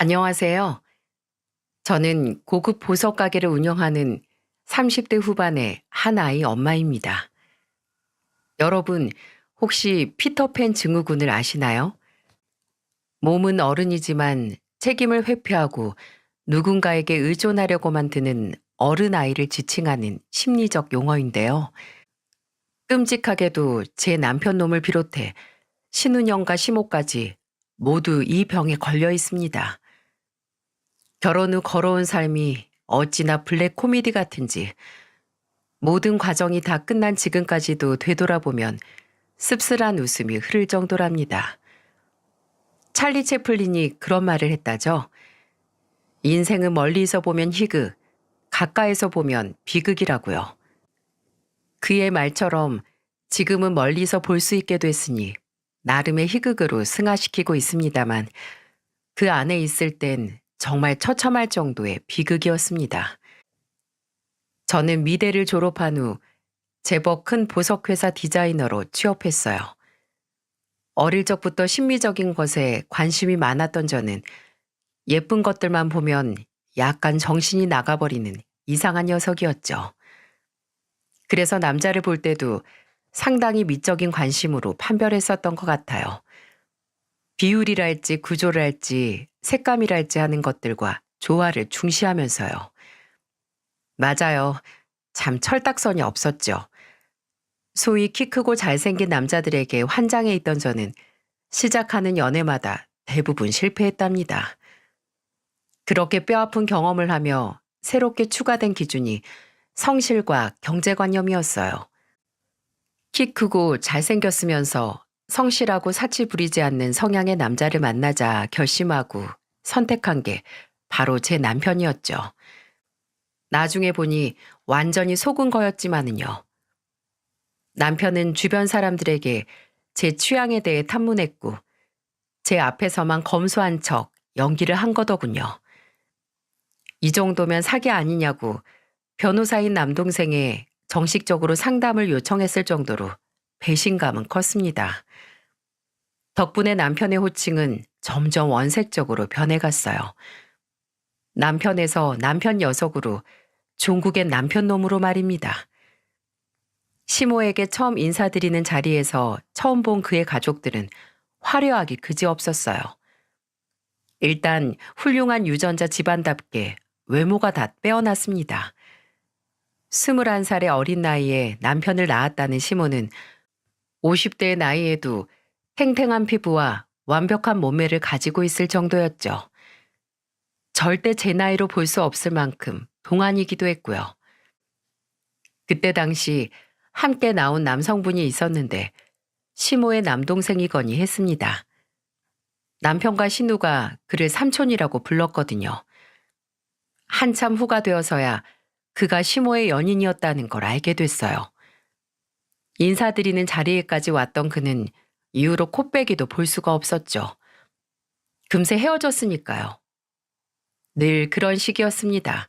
안녕하세요. 저는 고급 보석 가게를 운영하는 30대 후반의 한 아이 엄마입니다. 여러분, 혹시 피터팬 증후군을 아시나요? 몸은 어른이지만 책임을 회피하고 누군가에게 의존하려고만 드는 어른 아이를 지칭하는 심리적 용어인데요. 끔찍하게도 제 남편 놈을 비롯해 신운영과 시모까지 모두 이 병에 걸려 있습니다. 결혼 후 걸어온 삶이 어찌나 블랙 코미디 같은지 모든 과정이 다 끝난 지금까지도 되돌아보면 씁쓸한 웃음이 흐를 정도랍니다. 찰리 채플린이 그런 말을 했다죠. 인생은 멀리서 보면 희극, 가까이서 보면 비극이라고요. 그의 말처럼 지금은 멀리서 볼 수 있게 됐으니 나름의 희극으로 승화시키고 있습니다만 그 안에 있을 땐 정말 처참할 정도의 비극이었습니다. 저는 미대를 졸업한 후 제법 큰 보석회사 디자이너로 취업했어요. 어릴 적부터 심미적인 것에 관심이 많았던 저는 예쁜 것들만 보면 약간 정신이 나가버리는 이상한 녀석이었죠. 그래서 남자를 볼 때도 상당히 미적인 관심으로 판별했었던 것 같아요. 비율이랄지 구조랄지 색감이랄지 하는 것들과 조화를 중시하면서요. 맞아요. 참 철딱선이 없었죠. 소위 키 크고 잘생긴 남자들에게 환장해 있던 저는 시작하는 연애마다 대부분 실패했답니다. 그렇게 뼈아픈 경험을 하며 새롭게 추가된 기준이 성실과 경제관념이었어요. 키 크고 잘생겼으면서 성실하고 사치 부리지 않는 성향의 남자를 만나자 결심하고 선택한 게 바로 제 남편이었죠. 나중에 보니 완전히 속은 거였지만은요. 남편은 주변 사람들에게 제 취향에 대해 탐문했고 제 앞에서만 검소한 척 연기를 한 거더군요. 이 정도면 사기 아니냐고 변호사인 남동생에 정식적으로 상담을 요청했을 정도로 배신감은 컸습니다. 덕분에 남편의 호칭은 점점 원색적으로 변해갔어요. 남편에서 남편 녀석으로 종국의 남편놈으로 말입니다. 시모에게 처음 인사드리는 자리에서 처음 본 그의 가족들은 화려하기 그지없었어요. 일단 훌륭한 유전자 집안답게 외모가 다 빼어났습니다. 21살의 어린 나이에 남편을 낳았다는 시모는 50대의 나이에도 탱탱한 피부와 완벽한 몸매를 가지고 있을 정도였죠. 절대 제 나이로 볼 수 없을 만큼 동안이기도 했고요. 그때 당시 함께 나온 남성분이 있었는데 시모의 남동생이거니 했습니다. 남편과 신우가 그를 삼촌이라고 불렀거든요. 한참 후가 되어서야 그가 시모의 연인이었다는 걸 알게 됐어요. 인사드리는 자리에까지 왔던 그는 이후로 코빼기도 볼 수가 없었죠. 금세 헤어졌으니까요. 늘 그런 식이었습니다.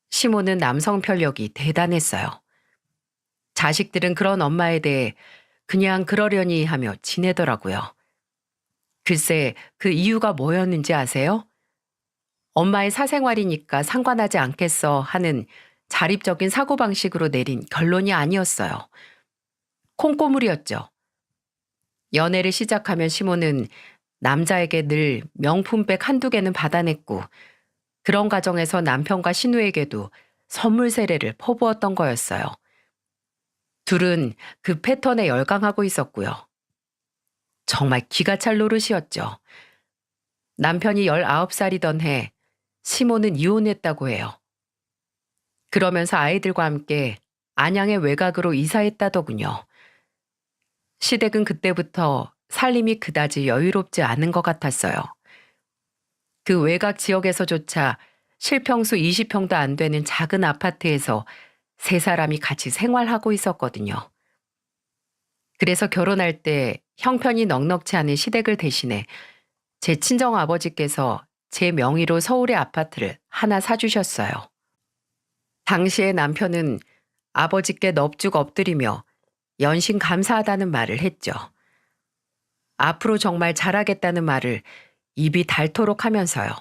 시모는 남성 편력이 대단했어요. 자식들은 그런 엄마에 대해 그냥 그러려니 하며 지내더라고요. 글쎄 그 이유가 뭐였는지 아세요? 엄마의 사생활이니까 상관하지 않겠어 하는 자립적인 사고방식으로 내린 결론이 아니었어요. 콩고물이었죠. 연애를 시작하면 시모는 남자에게 늘 명품백 한두 개는 받아냈고 그런 과정에서 남편과 신우에게도 선물 세례를 퍼부었던 거였어요. 둘은 그 패턴에 열광하고 있었고요. 정말 기가 찰 노릇이었죠. 남편이 19살이던 해 시모는 이혼했다고 해요. 그러면서 아이들과 함께 안양의 외곽으로 이사했다더군요. 시댁은 그때부터 살림이 그다지 여유롭지 않은 것 같았어요. 그 외곽 지역에서조차 실평수 20평도 안 되는 작은 아파트에서 세 사람이 같이 생활하고 있었거든요. 그래서 결혼할 때 형편이 넉넉치 않은 시댁을 대신해 제 친정아버지께서 제 명의로 서울의 아파트를 하나 사주셨어요. 당시에 남편은 아버지께 넙죽 엎드리며 연신 감사하다는 말을 했죠. 앞으로 정말 잘하겠다는 말을 입이 닳도록 하면서요.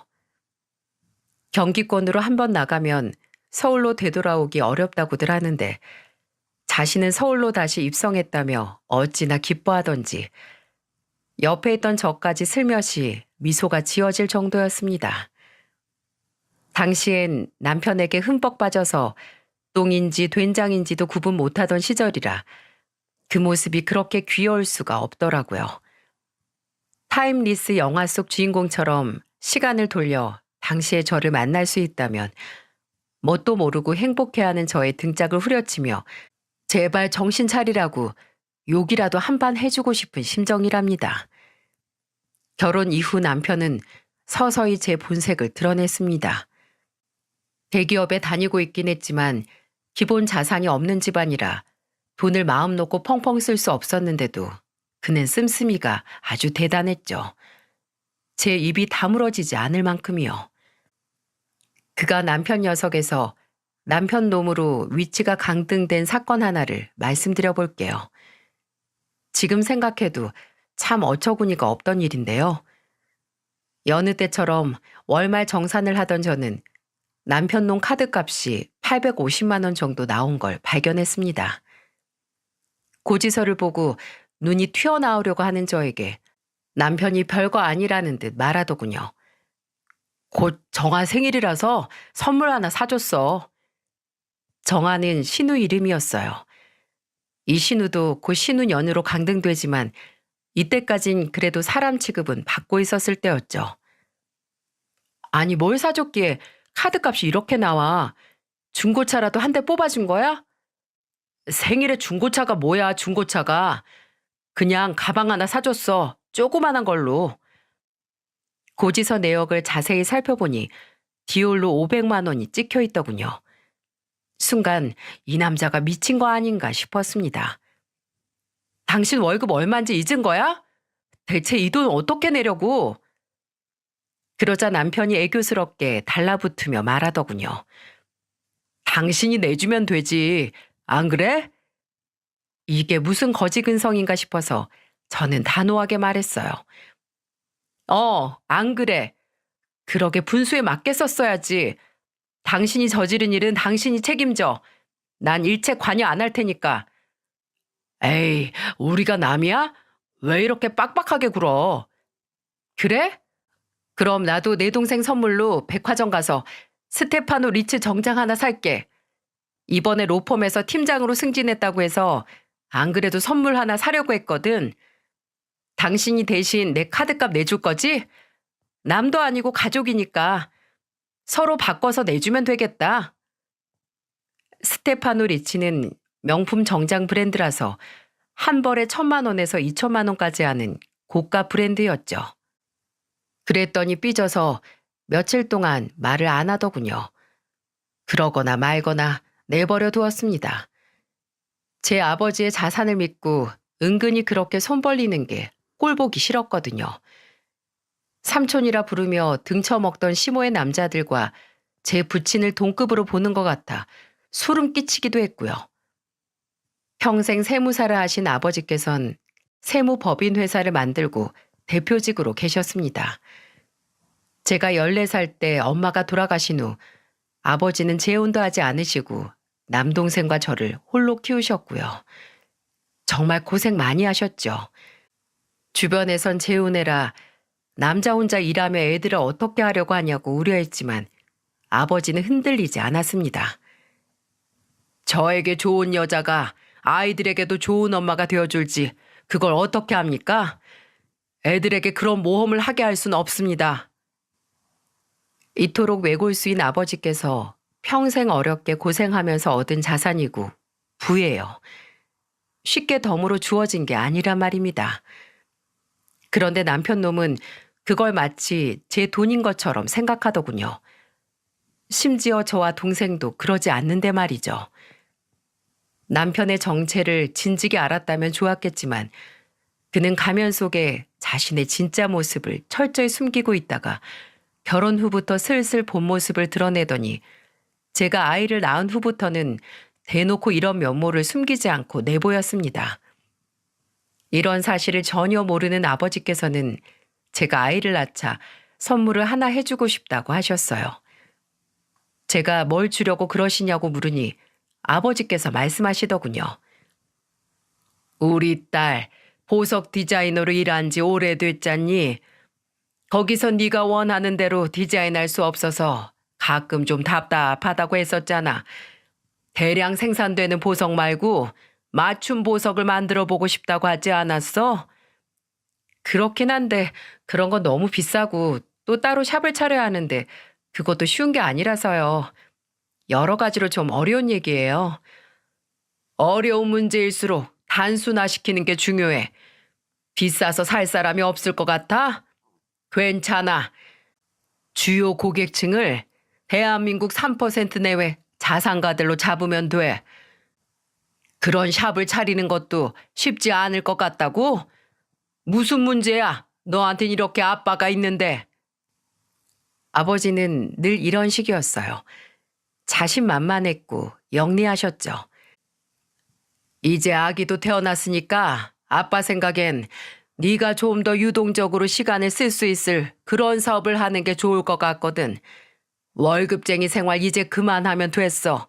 경기권으로 한 번 나가면 서울로 되돌아오기 어렵다고들 하는데 자신은 서울로 다시 입성했다며 어찌나 기뻐하던지 옆에 있던 저까지 슬며시 미소가 지어질 정도였습니다. 당시엔 남편에게 흠뻑 빠져서 똥인지 된장인지도 구분 못하던 시절이라 그 모습이 그렇게 귀여울 수가 없더라고요. 타임리스 영화 속 주인공처럼 시간을 돌려 당시의 저를 만날 수 있다면 뭣도 모르고 행복해하는 저의 등짝을 후려치며 제발 정신 차리라고 욕이라도 한 반 해주고 싶은 심정이랍니다. 결혼 이후 남편은 서서히 제 본색을 드러냈습니다. 대기업에 다니고 있긴 했지만 기본 자산이 없는 집안이라 돈을 마음 놓고 펑펑 쓸 수 없었는데도 그는 씀씀이가 아주 대단했죠. 제 입이 다물어지지 않을 만큼이요. 그가 남편 녀석에서 남편 놈으로 위치가 강등된 사건 하나를 말씀드려 볼게요. 지금 생각해도 참 어처구니가 없던 일인데요. 여느 때처럼 월말 정산을 하던 저는 남편 놈 카드값이 850만 원 정도 나온 걸 발견했습니다. 고지서를 보고 눈이 튀어나오려고 하는 저에게 남편이 별거 아니라는 듯 말하더군요. 곧 정아 생일이라서 선물 하나 사줬어. 정아는 신우 이름이었어요. 이 신우도 곧 신우년으로 강등되지만 이때까진 그래도 사람 취급은 받고 있었을 때였죠. 아니 뭘 사줬기에 카드값이 이렇게 나와. 중고차라도 한 대 뽑아준 거야? 생일에 중고차가 뭐야 중고차가. 그냥 가방 하나 사줬어. 조그만한 걸로. 고지서 내역을 자세히 살펴보니 디올로 500만 원이 찍혀 있더군요. 순간 이 남자가 미친 거 아닌가 싶었습니다. 당신 월급 얼마인지 잊은 거야? 대체 이 돈 어떻게 내려고? 그러자 남편이 애교스럽게 달라붙으며 말하더군요. 당신이 내주면 되지. 안 그래? 이게 무슨 거지근성인가 싶어서 저는 단호하게 말했어요. 안 그래. 그러게 분수에 맞게 썼어야지. 당신이 저지른 일은 당신이 책임져. 난 일체 관여 안 할 테니까. 에이, 우리가 남이야? 왜 이렇게 빡빡하게 굴어? 그래? 그럼 나도 내 동생 선물로 백화점 가서 스테파노 리츠 정장 하나 살게. 이번에 로펌에서 팀장으로 승진했다고 해서 안 그래도 선물 하나 사려고 했거든. 당신이 대신 내 카드값 내줄 거지? 남도 아니고 가족이니까 서로 바꿔서 내주면 되겠다. 스테파노 리치는 명품 정장 브랜드라서 한 벌에 1,000만 원에서 2천만 원까지 하는 고가 브랜드였죠. 그랬더니 삐져서 며칠 동안 말을 안 하더군요. 그러거나 말거나 내버려 두었습니다. 제 아버지의 자산을 믿고 은근히 그렇게 손 벌리는 게 꼴보기 싫었거든요. 삼촌이라 부르며 등쳐먹던 시모의 남자들과 제 부친을 동급으로 보는 것 같아 소름 끼치기도 했고요. 평생 세무사를 하신 아버지께선 세무법인 회사를 만들고 대표직으로 계셨습니다. 제가 14살 때 엄마가 돌아가신 후 아버지는 재혼도 하지 않으시고 남동생과 저를 홀로 키우셨고요. 정말 고생 많이 하셨죠. 주변에선 재혼해라, 남자 혼자 일하며 애들을 어떻게 하려고 하냐고 우려했지만 아버지는 흔들리지 않았습니다. 저에게 좋은 여자가 아이들에게도 좋은 엄마가 되어줄지 그걸 어떻게 합니까? 애들에게 그런 모험을 하게 할 수는 없습니다. 이토록 외골수인 아버지께서 평생 어렵게 고생하면서 얻은 자산이고 부예요. 쉽게 덤으로 주어진 게 아니란 말입니다. 그런데 남편 놈은 그걸 마치 제 돈인 것처럼 생각하더군요. 심지어 저와 동생도 그러지 않는데 말이죠. 남편의 정체를 진즉에 알았다면 좋았겠지만 그는 가면 속에 자신의 진짜 모습을 철저히 숨기고 있다가 결혼 후부터 슬슬 본 모습을 드러내더니 제가 아이를 낳은 후부터는 대놓고 이런 면모를 숨기지 않고 내보였습니다. 이런 사실을 전혀 모르는 아버지께서는 제가 아이를 낳자 선물을 하나 해주고 싶다고 하셨어요. 제가 뭘 주려고 그러시냐고 물으니 아버지께서 말씀하시더군요. 우리 딸 보석 디자이너로 일한 지 오래됐잖니. 거기서 네가 원하는 대로 디자인할 수 없어서 가끔 좀 답답하다고 했었잖아. 대량 생산되는 보석 말고 맞춤 보석을 만들어 보고 싶다고 하지 않았어? 그렇긴 한데 그런 건 너무 비싸고 또 따로 샵을 차려야 하는데 그것도 쉬운 게 아니라서요. 여러 가지로 좀 어려운 얘기예요. 어려운 문제일수록 단순화시키는 게 중요해. 비싸서 살 사람이 없을 것 같아? 괜찮아. 주요 고객층을 대한민국 3% 내외 자산가들로 잡으면 돼. 그런 샵을 차리는 것도 쉽지 않을 것 같다고? 무슨 문제야? 너한텐 이렇게 아빠가 있는데. 아버지는 늘 이런 식이었어요. 자신만만했고 영리하셨죠. 이제 아기도 태어났으니까 아빠 생각엔 네가 좀 더 유동적으로 시간을 쓸 수 있을 그런 사업을 하는 게 좋을 것 같거든. 월급쟁이 생활 이제 그만하면 됐어.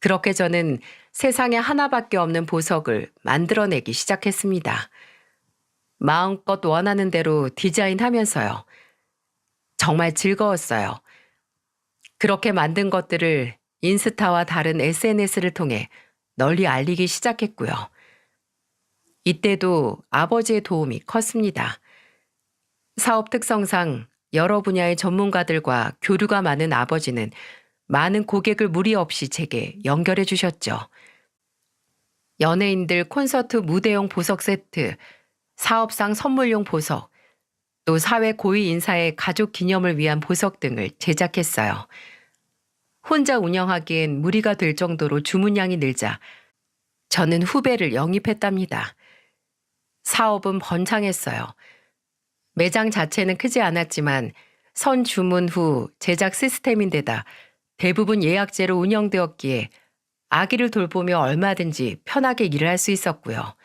그렇게 저는 세상에 하나밖에 없는 보석을 만들어내기 시작했습니다. 마음껏 원하는 대로 디자인하면서요. 정말 즐거웠어요. 그렇게 만든 것들을 인스타와 다른 SNS를 통해 널리 알리기 시작했고요. 이때도 아버지의 도움이 컸습니다. 사업 특성상 여러 분야의 전문가들과 교류가 많은 아버지는 많은 고객을 무리 없이 제게 연결해 주셨죠. 연예인들 콘서트 무대용 보석 세트, 사업상 선물용 보석, 또 사회 고위 인사의 가족 기념을 위한 보석 등을 제작했어요. 혼자 운영하기엔 무리가 될 정도로 주문량이 늘자 저는 후배를 영입했답니다. 사업은 번창했어요. 매장 자체는 크지 않았지만 선 주문 후 제작 시스템인데다 대부분 예약제로 운영되었기에 아기를 돌보며 얼마든지 편하게 일을 할 수 있었고요.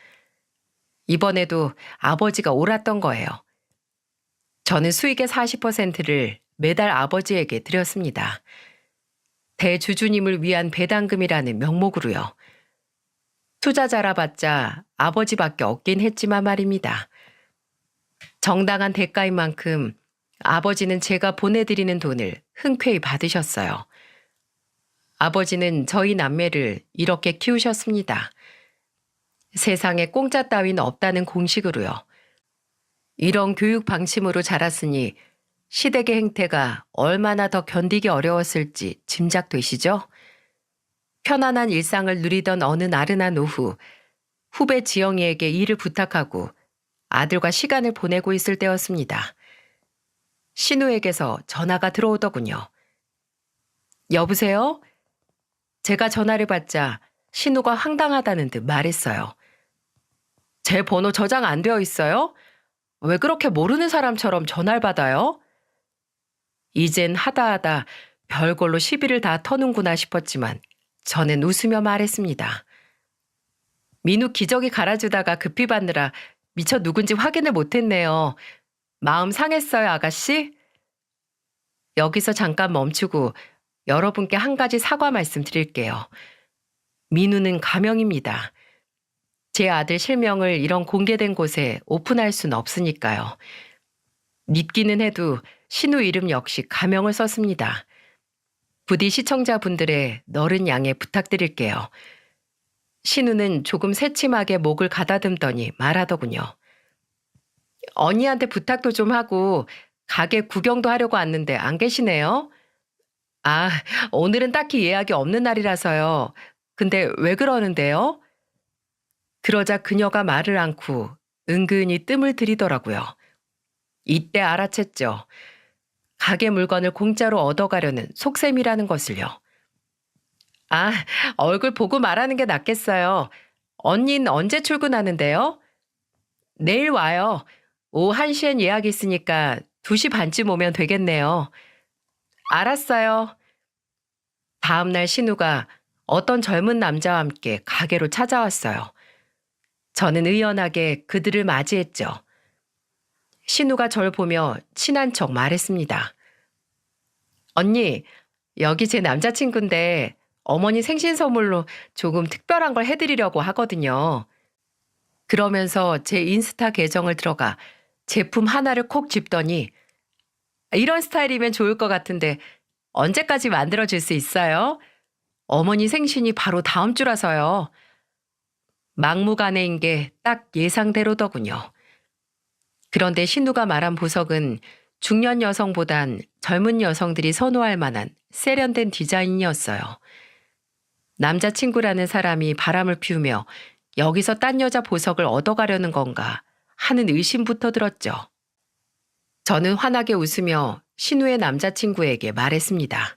이번에도 아버지가 옳았던 거예요. 저는 수익의 40%를 매달 아버지에게 드렸습니다. 대주주님을 위한 배당금이라는 명목으로요. 투자자라 봤자 아버지밖에 없긴 했지만 말입니다. 정당한 대가인 만큼 아버지는 제가 보내드리는 돈을 흔쾌히 받으셨어요. 아버지는 저희 남매를 이렇게 키우셨습니다. 세상에 공짜 따윈 없다는 공식으로요. 이런 교육 방침으로 자랐으니 시댁의 행태가 얼마나 더 견디기 어려웠을지 짐작되시죠? 편안한 일상을 누리던 어느 나른한 오후, 후배 지영이에게 일을 부탁하고 아들과 시간을 보내고 있을 때였습니다. 신우에게서 전화가 들어오더군요. 여보세요? 제가 전화를 받자 신우가 황당하다는 듯 말했어요. 제 번호 저장 안 되어 있어요? 왜 그렇게 모르는 사람처럼 전화를 받아요? 이젠 하다하다 별걸로 시비를 다 터는구나 싶었지만 저는 웃으며 말했습니다. 민우 기저귀 갈아주다가 급히 받느라 미처 누군지 확인을 못했네요. 마음 상했어요, 아가씨? 여기서 잠깐 멈추고 여러분께 한 가지 사과 말씀드릴게요. 민우는 가명입니다. 제 아들 실명을 이런 공개된 곳에 오픈할 수는 없으니까요. 믿기는 해도 신우 이름 역시 가명을 썼습니다. 부디 시청자분들의 너른 양해 부탁드릴게요. 신우는 조금 새침하게 목을 가다듬더니 말하더군요. 언니한테 부탁도 좀 하고 가게 구경도 하려고 왔는데 안 계시네요? 아, 오늘은 딱히 예약이 없는 날이라서요. 근데 왜 그러는데요? 그러자 그녀가 말을 않고 은근히 뜸을 들이더라고요. 이때 알아챘죠. 가게 물건을 공짜로 얻어가려는 속셈이라는 것을요. 아, 얼굴 보고 말하는 게 낫겠어요. 언닌 언제 출근하는데요? 내일 와요. 오후 1시엔 예약이 있으니까 2시 반쯤 오면 되겠네요. 알았어요. 다음 날 신우가 어떤 젊은 남자와 함께 가게로 찾아왔어요. 저는 의연하게 그들을 맞이했죠. 신우가 절 보며 친한 척 말했습니다. 언니, 여기 제 남자친구인데 어머니 생신 선물로 조금 특별한 걸 해드리려고 하거든요. 그러면서 제 인스타 계정을 들어가 제품 하나를 콕 집더니 이런 스타일이면 좋을 것 같은데 언제까지 만들어줄 수 있어요? 어머니 생신이 바로 다음 주라서요. 막무가내인 게 딱 예상대로더군요. 그런데 신우가 말한 보석은 중년 여성보단 젊은 여성들이 선호할 만한 세련된 디자인이었어요. 남자친구라는 사람이 바람을 피우며 여기서 딴 여자 보석을 얻어가려는 건가 하는 의심부터 들었죠. 저는 환하게 웃으며 신우의 남자친구에게 말했습니다.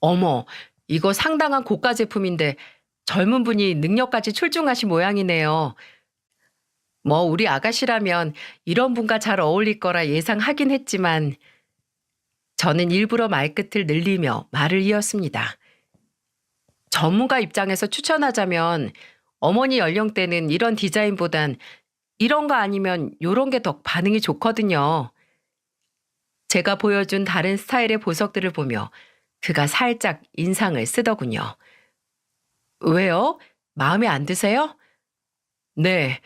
어머, 이거 상당한 고가 제품인데 젊은 분이 능력까지 출중하신 모양이네요. 뭐 우리 아가씨라면 이런 분과 잘 어울릴 거라 예상하긴 했지만 저는 일부러 말끝을 늘리며 말을 이었습니다. 전문가 입장에서 추천하자면 어머니 연령대는 이런 디자인보단 이런 거 아니면 요런 게 더 반응이 좋거든요. 제가 보여준 다른 스타일의 보석들을 보며 그가 살짝 인상을 쓰더군요. 왜요? 마음에 안 드세요? 네,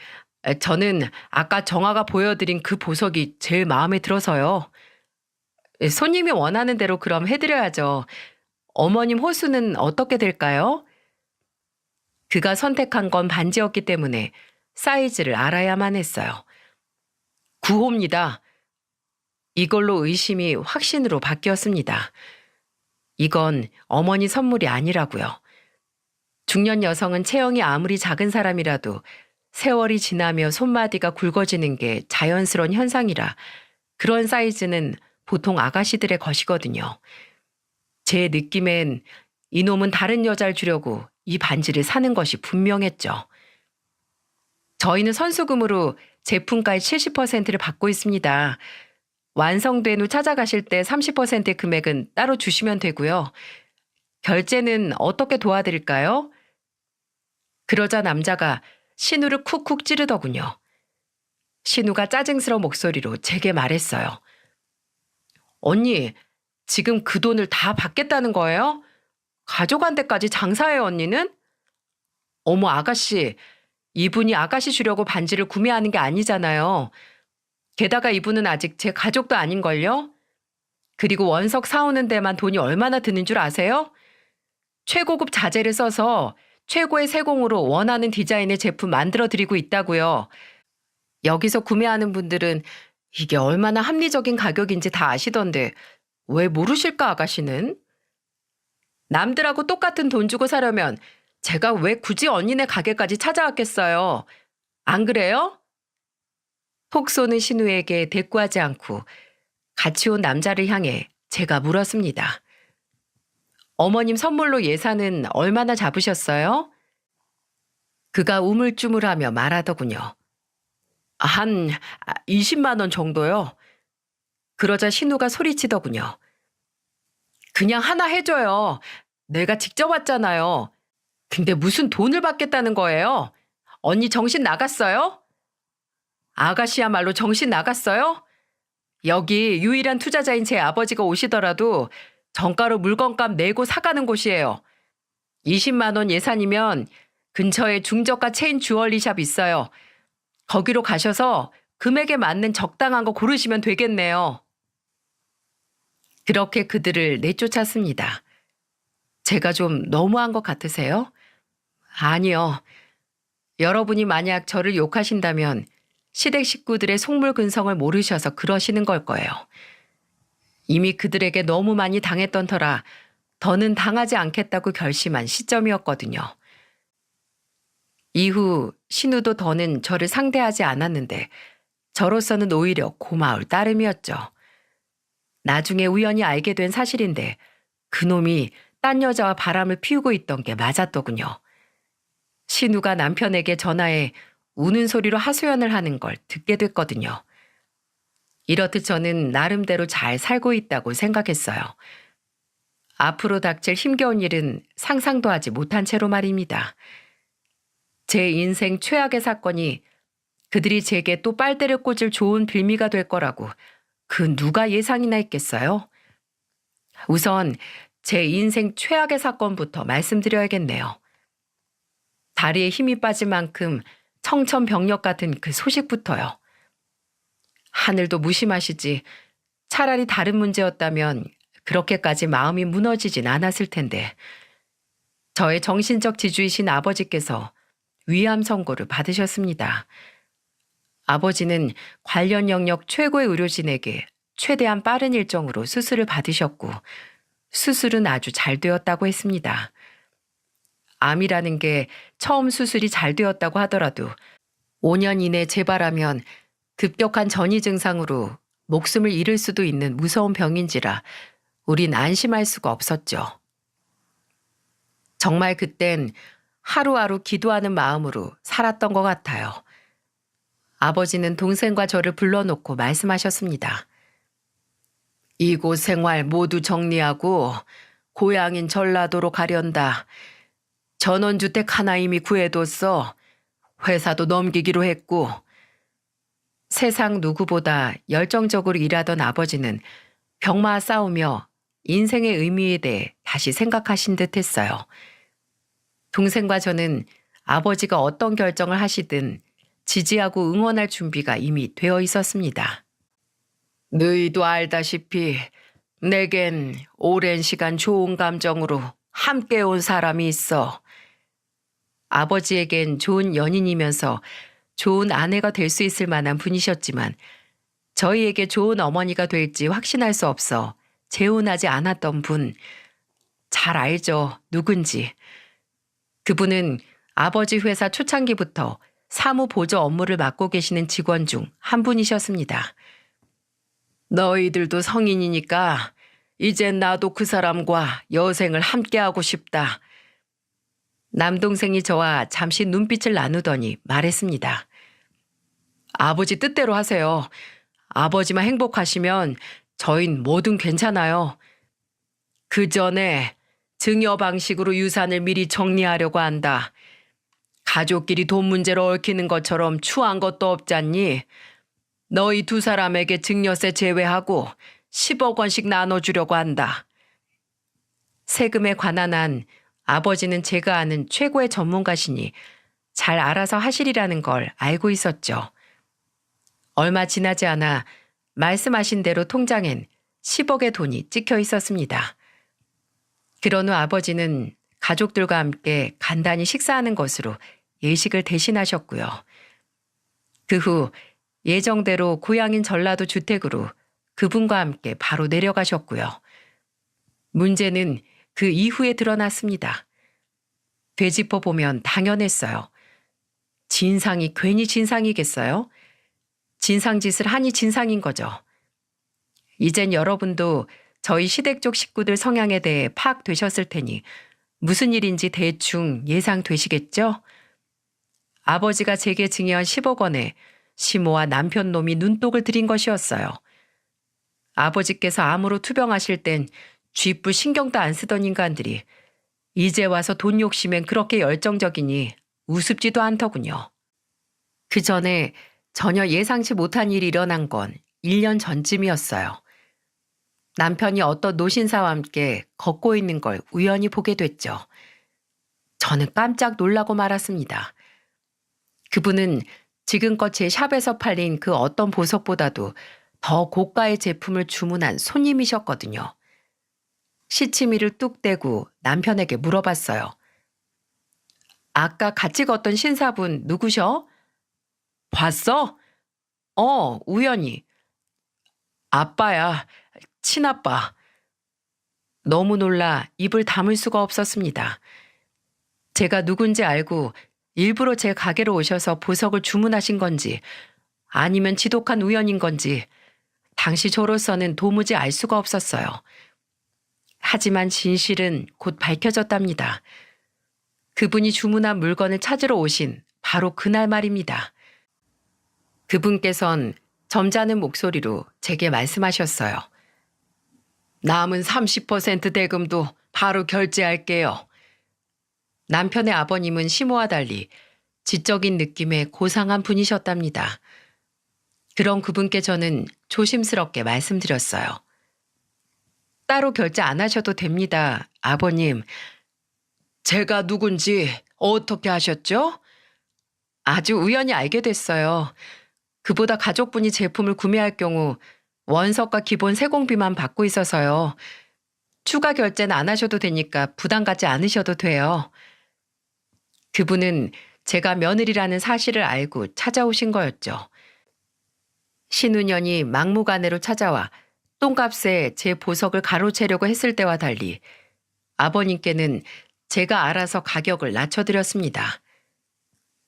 저는 아까 정아가 보여드린 그 보석이 제일 마음에 들어서요. 손님이 원하는 대로 그럼 해드려야죠. 어머님 호수는 어떻게 될까요? 그가 선택한 건 반지였기 때문에 사이즈를 알아야만 했어요. 9호입니다. 이걸로 의심이 확신으로 바뀌었습니다. 이건 어머니 선물이 아니라고요. 중년 여성은 체형이 아무리 작은 사람이라도 세월이 지나며 손마디가 굵어지는 게 자연스러운 현상이라 그런 사이즈는 보통 아가씨들의 것이거든요. 제 느낌엔 이놈은 다른 여자를 주려고 이 반지를 사는 것이 분명했죠. 저희는 선수금으로 제품가의 70%를 받고 있습니다. 완성된 후 찾아가실 때 30%의 금액은 따로 주시면 되고요. 결제는 어떻게 도와드릴까요? 그러자 남자가 신우를 쿡쿡 찌르더군요. 신우가 짜증스러운 목소리로 제게 말했어요. 언니, 지금 그 돈을 다 받겠다는 거예요? 가져간 데까지 장사해요, 언니는? 어머, 아가씨, 이분이 아가씨 주려고 반지를 구매하는 게 아니잖아요. 게다가 이분은 아직 제 가족도 아닌걸요? 그리고 원석 사오는 데만 돈이 얼마나 드는 줄 아세요? 최고급 자재를 써서 최고의 세공으로 원하는 디자인의 제품 만들어 드리고 있다고요. 여기서 구매하는 분들은 이게 얼마나 합리적인 가격인지 다 아시던데 왜 모르실까, 아가씨는? 남들하고 똑같은 돈 주고 사려면 제가 왜 굳이 언니네 가게까지 찾아왔겠어요? 안 그래요? 톡 쏘는 신우에게 대꾸하지 않고 같이 온 남자를 향해 제가 물었습니다. 어머님 선물로 예산은 얼마나 잡으셨어요? 그가 우물쭈물하며 말하더군요. 한 20만 원 정도요. 그러자 신우가 소리치더군요. 그냥 하나 해줘요. 내가 직접 왔잖아요. 근데 무슨 돈을 받겠다는 거예요? 언니 정신 나갔어요? 아가씨야말로 정신 나갔어요? 여기 유일한 투자자인 제 아버지가 오시더라도 정가로 물건값 내고 사가는 곳이에요. 20만 원 예산이면 근처에 중저가 체인 주얼리샵 있어요. 거기로 가셔서 금액에 맞는 적당한 거 고르시면 되겠네요. 그렇게 그들을 내쫓았습니다. 제가 좀 너무한 것 같으세요? 아니요. 여러분이 만약 저를 욕하신다면 시댁 식구들의 속물근성을 모르셔서 그러시는 걸 거예요. 이미 그들에게 너무 많이 당했던 터라 더는 당하지 않겠다고 결심한 시점이었거든요. 이후 신우도 더는 저를 상대하지 않았는데 저로서는 오히려 고마울 따름이었죠. 나중에 우연히 알게 된 사실인데 그놈이 딴 여자와 바람을 피우고 있던 게 맞았더군요. 신우가 남편에게 전화해 우는 소리로 하소연을 하는 걸 듣게 됐거든요. 이렇듯 저는 나름대로 잘 살고 있다고 생각했어요. 앞으로 닥칠 힘겨운 일은 상상도 하지 못한 채로 말입니다. 제 인생 최악의 사건이 그들이 제게 또 빨대를 꽂을 좋은 빌미가 될 거라고 그 누가 예상이나 했겠어요? 우선 제 인생 최악의 사건부터 말씀드려야겠네요. 다리에 힘이 빠질 만큼 청천벽력 같은 그 소식부터요. 하늘도 무심하시지. 차라리 다른 문제였다면 그렇게까지 마음이 무너지진 않았을 텐데. 저의 정신적 지주이신 아버지께서 위암 선고를 받으셨습니다. 아버지는 관련 영역 최고의 의료진에게 최대한 빠른 일정으로 수술을 받으셨고 수술은 아주 잘 되었다고 했습니다. 암이라는 게 처음 수술이 잘 되었다고 하더라도 5년 이내 재발하면 급격한 전이 증상으로 목숨을 잃을 수도 있는 무서운 병인지라 우린 안심할 수가 없었죠. 정말 그땐 하루하루 기도하는 마음으로 살았던 것 같아요. 아버지는 동생과 저를 불러놓고 말씀하셨습니다. 이곳 생활 모두 정리하고 고향인 전라도로 가련다. 전원주택 하나 이미 구해뒀어. 회사도 넘기기로 했고. 세상 누구보다 열정적으로 일하던 아버지는 병마와 싸우며 인생의 의미에 대해 다시 생각하신 듯 했어요. 동생과 저는 아버지가 어떤 결정을 하시든 지지하고 응원할 준비가 이미 되어 있었습니다. 너희도 알다시피 내겐 오랜 시간 좋은 감정으로 함께 온 사람이 있어. 아버지에겐 좋은 연인이면서 좋은 아내가 될 수 있을 만한 분이셨지만 저희에게 좋은 어머니가 될지 확신할 수 없어 재혼하지 않았던 분. 잘 알죠, 누군지. 그분은 아버지 회사 초창기부터 사무 보조 업무를 맡고 계시는 직원 중 한 분이셨습니다. 너희들도 성인이니까 이젠 나도 그 사람과 여생을 함께하고 싶다. 남동생이 저와 잠시 눈빛을 나누더니 말했습니다. 아버지 뜻대로 하세요. 아버지만 행복하시면 저흰 뭐든 괜찮아요. 그 전에 증여 방식으로 유산을 미리 정리하려고 한다. 가족끼리 돈 문제로 얽히는 것처럼 추한 것도 없잖니. 너희 두 사람에게 증여세 제외하고 10억 원씩 나눠주려고 한다. 세금에 관한 한 아버지는 제가 아는 최고의 전문가시니 잘 알아서 하시리라는 걸 알고 있었죠. 얼마 지나지 않아 말씀하신 대로 통장엔 10억의 돈이 찍혀 있었습니다. 그런 후 아버지는 가족들과 함께 간단히 식사하는 것으로 예식을 대신하셨고요. 그 후 예정대로 고향인 전라도 주택으로 그분과 함께 바로 내려가셨고요. 문제는 그 이후에 드러났습니다. 되짚어 보면 당연했어요. 진상이 괜히 진상이겠어요? 진상짓을 하니 진상인 거죠. 이젠 여러분도 저희 시댁 쪽 식구들 성향에 대해 파악되셨을 테니 무슨 일인지 대충 예상되시겠죠? 아버지가 제게 증여한 10억 원에 시모와 남편 놈이 눈독을 들인 것이었어요. 아버지께서 암으로 투병하실 땐 쥐뿔 신경도 안 쓰던 인간들이 이제 와서 돈 욕심엔 그렇게 열정적이니 우습지도 않더군요. 그 전에 전혀 예상치 못한 일이 일어난 건 1년 전쯤이었어요. 남편이 어떤 노신사와 함께 걷고 있는 걸 우연히 보게 됐죠. 저는 깜짝 놀라고 말았습니다. 그분은 지금껏 제 샵에서 팔린 그 어떤 보석보다도 더 고가의 제품을 주문한 손님이셨거든요. 시치미를 뚝 떼고 남편에게 물어봤어요. 아까 같이 걷던 신사분 누구셔? 봤어? 우연히. 아빠야, 친아빠. 너무 놀라 입을 다물 수가 없었습니다. 제가 누군지 알고 일부러 제 가게로 오셔서 보석을 주문하신 건지 아니면 지독한 우연인 건지 당시 저로서는 도무지 알 수가 없었어요. 하지만 진실은 곧 밝혀졌답니다. 그분이 주문한 물건을 찾으러 오신 바로 그날 말입니다. 그분께선 점잖은 목소리로 제게 말씀하셨어요. 남은 30% 대금도 바로 결제할게요. 남편의 아버님은 시모와 달리 지적인 느낌의 고상한 분이셨답니다. 그런 그분께 저는 조심스럽게 말씀드렸어요. 따로 결제 안 하셔도 됩니다, 아버님. 제가 누군지 어떻게 아셨죠? 아주 우연히 알게 됐어요. 그보다 가족분이 제품을 구매할 경우 원석과 기본 세공비만 받고 있어서요. 추가 결제는 안 하셔도 되니까 부담 갖지 않으셔도 돼요. 그분은 제가 며느리라는 사실을 알고 찾아오신 거였죠. 신우년이 막무가내로 찾아와 똥값에 제 보석을 가로채려고 했을 때와 달리 아버님께는 제가 알아서 가격을 낮춰드렸습니다.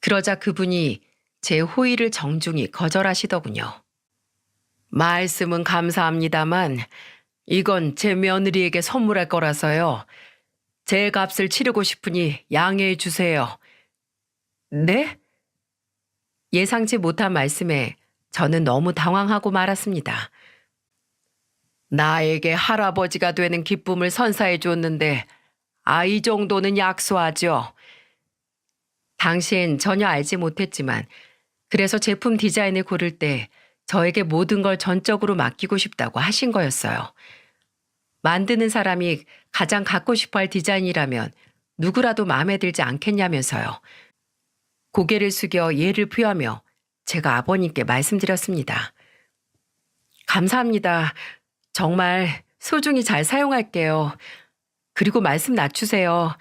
그러자 그분이 제 호의를 정중히 거절하시더군요. 말씀은 감사합니다만 이건 제 며느리에게 선물할 거라서요. 제 값을 치르고 싶으니 양해해 주세요. 네? 예상치 못한 말씀에 저는 너무 당황하고 말았습니다. 나에게 할아버지가 되는 기쁨을 선사해 줬는데 이 정도는 약소하죠. 당시엔 전혀 알지 못했지만 그래서 제품 디자인을 고를 때 저에게 모든 걸 전적으로 맡기고 싶다고 하신 거였어요. 만드는 사람이 가장 갖고 싶어할 디자인이라면 누구라도 마음에 들지 않겠냐면서요. 고개를 숙여 예를 표하며 제가 아버님께 말씀드렸습니다. 감사합니다. 정말 소중히 잘 사용할게요. 그리고 말씀 낮추세요.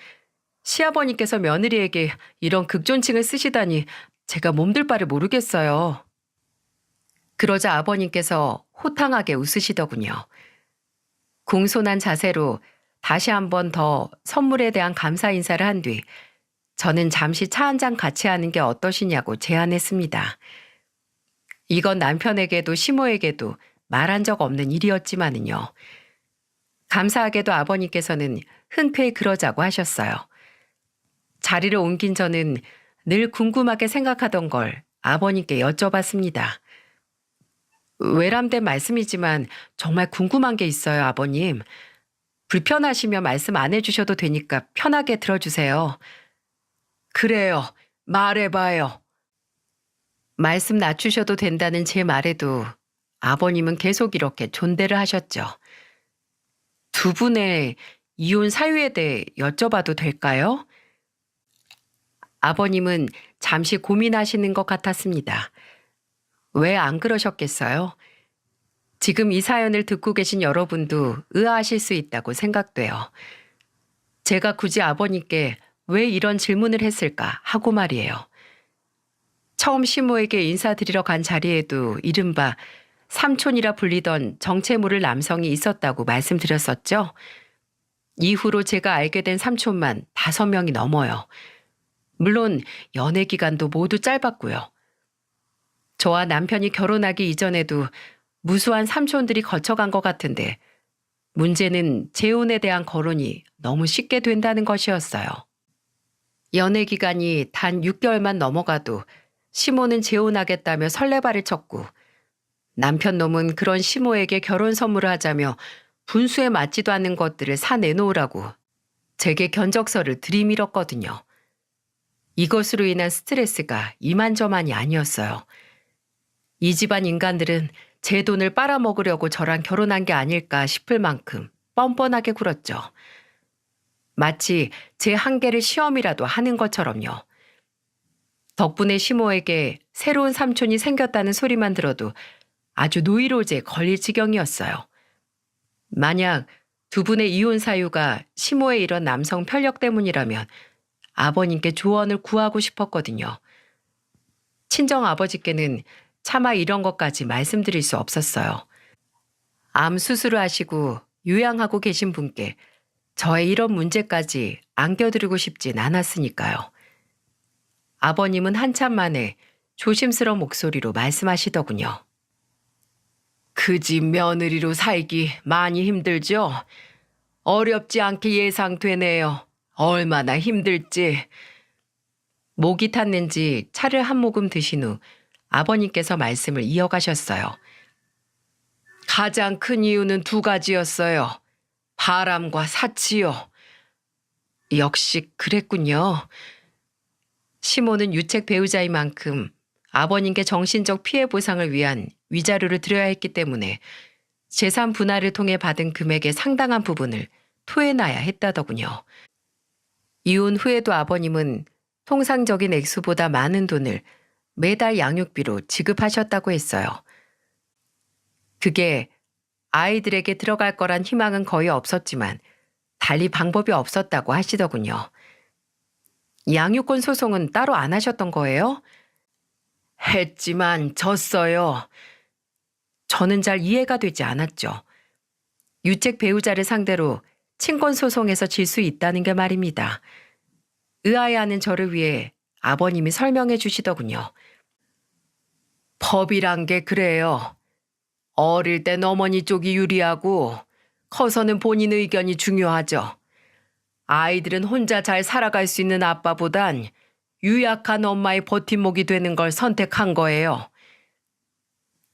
시아버님께서 며느리에게 이런 극존칭을 쓰시다니 제가 몸둘 바를 모르겠어요. 그러자 아버님께서 호탕하게 웃으시더군요. 공손한 자세로 다시 한 번 더 선물에 대한 감사 인사를 한 뒤 저는 잠시 차 한 잔 같이 하는 게 어떠시냐고 제안했습니다. 이건 남편에게도 시모에게도 말한 적 없는 일이었지만은요. 감사하게도 아버님께서는 흔쾌히 그러자고 하셨어요. 자리를 옮긴 저는 늘 궁금하게 생각하던 걸 아버님께 여쭤봤습니다. 외람된 말씀이지만 정말 궁금한 게 있어요, 아버님. 불편하시면 말씀 안 해주셔도 되니까 편하게 들어주세요. 그래요. 말해봐요. 말씀 낮추셔도 된다는 제 말에도 아버님은 계속 이렇게 존대를 하셨죠. 두 분의 이혼 사유에 대해 여쭤봐도 될까요? 아버님은 잠시 고민하시는 것 같았습니다. 왜 안 그러셨겠어요? 지금 이 사연을 듣고 계신 여러분도 의아하실 수 있다고 생각돼요. 제가 굳이 아버님께 왜 이런 질문을 했을까 하고 말이에요. 처음 시모에게 인사드리러 간 자리에도 이른바 삼촌이라 불리던 정체 모를 남성이 있었다고 말씀드렸었죠. 이후로 제가 알게 된 삼촌만 5명이 넘어요. 물론 연애 기간도 모두 짧았고요. 저와 남편이 결혼하기 이전에도 무수한 삼촌들이 거쳐간 것 같은데 문제는 재혼에 대한 거론이 너무 쉽게 된다는 것이었어요. 연애 기간이 단 6개월만 넘어가도 시모는 재혼하겠다며 설레발을 쳤고 남편 놈은 그런 시모에게 결혼 선물을 하자며 분수에 맞지도 않는 것들을 사내놓으라고 제게 견적서를 들이밀었거든요. 이것으로 인한 스트레스가 이만저만이 아니었어요. 이 집안 인간들은 제 돈을 빨아먹으려고 저랑 결혼한 게 아닐까 싶을 만큼 뻔뻔하게 굴었죠. 마치 제 한계를 시험이라도 하는 것처럼요. 덕분에 시모에게 새로운 삼촌이 생겼다는 소리만 들어도 아주 노이로제 걸릴 지경이었어요. 만약 두 분의 이혼 사유가 시모의 이런 남성 편력 때문이라면 아버님께 조언을 구하고 싶었거든요. 친정 아버지께는 차마 이런 것까지 말씀드릴 수 없었어요. 암 수술을 하시고 요양하고 계신 분께 저의 이런 문제까지 안겨드리고 싶진 않았으니까요. 아버님은 한참 만에 조심스러운 목소리로 말씀하시더군요. 그 집 며느리로 살기 많이 힘들죠? 어렵지 않게 예상되네요. 얼마나 힘들지. 목이 탔는지 차를 한 모금 드신 후 아버님께서 말씀을 이어가셨어요. 가장 큰 이유는 2가지였어요. 바람과 사치요. 역시 그랬군요. 시모는 유책 배우자인 만큼 아버님께 정신적 피해 보상을 위한 위자료를 드려야 했기 때문에 재산 분할을 통해 받은 금액의 상당한 부분을 토해놔야 했다더군요. 이혼 후에도 아버님은 통상적인 액수보다 많은 돈을 매달 양육비로 지급하셨다고 했어요. 그게 아이들에게 들어갈 거란 희망은 거의 없었지만 달리 방법이 없었다고 하시더군요. 양육권 소송은 따로 안 하셨던 거예요? 했지만 졌어요. 저는 잘 이해가 되지 않았죠. 유책 배우자를 상대로 친권 소송에서 질 수 있다는 게 말입니다. 의아해하는 저를 위해 아버님이 설명해 주시더군요. 법이란 게 그래요. 어릴 땐 어머니 쪽이 유리하고 커서는 본인 의견이 중요하죠. 아이들은 혼자 잘 살아갈 수 있는 아빠보단 유약한 엄마의 버팀목이 되는 걸 선택한 거예요.